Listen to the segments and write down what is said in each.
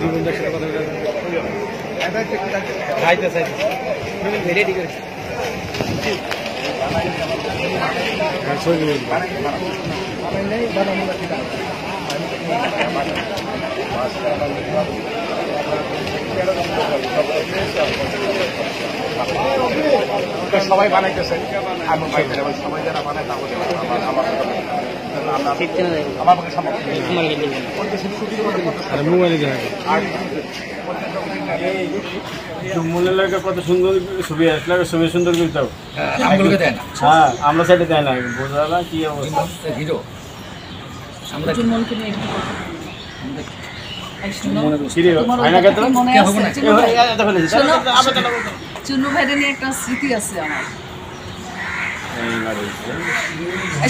জীবনদার সাথে কথা বলে খাইতে চাই রেডি করেছি সবাই বানাইতেছে সবাই যারা বানায় আমার মনে লাগে কত সুন্দর ছবি আসলে ছবি সুন্দর করতে হবে। হ্যাঁ আমরা সাইডে দেয় না বোঝা না কি অবস্থা হিরো চুন্নু ভাইদের নিয়ে একটা স্মৃতি আছে আমার।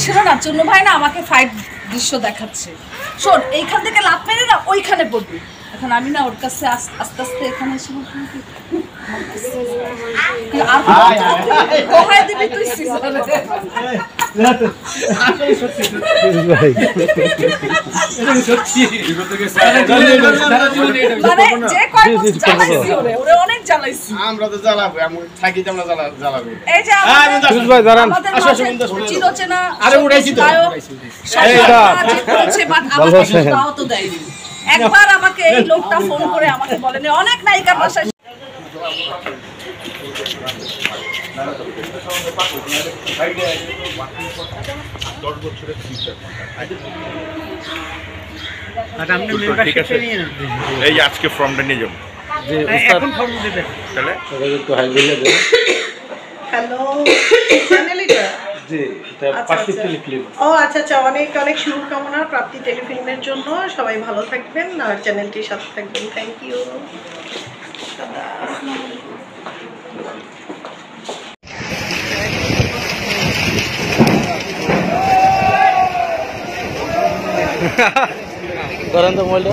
শোনো না, চুন্নু ভাই না আমাকে ফাইট দৃশ্য দেখাচ্ছে, শোন এইখান থেকে লাফ মেরে না ওইখানে পড়বি। এখন আমি না ওর কাছে আস্তে আস্তে এখানে এসে অনেক জ্বালাইছি। আমরা তো জ্বালাবো, থাকি আমরা জ্বালাবো। এই যে চিরচেনা একবার আমাকে এই লোকটা ফোন করে আমাকে বলেন অনেক নায়িকার বাসায় এই আজকে ফর্মটা নিয়ে যাবো। হ্যালো আচ্ছা অনেক অনেক শুভকামনা প্রাপ্তি টেলিফিল্মের জন্য। সবাই ভালো থাকবেন আর চ্যানেলটির সাথে থাকবেন। Thank you. করেন তো মোবাইলটা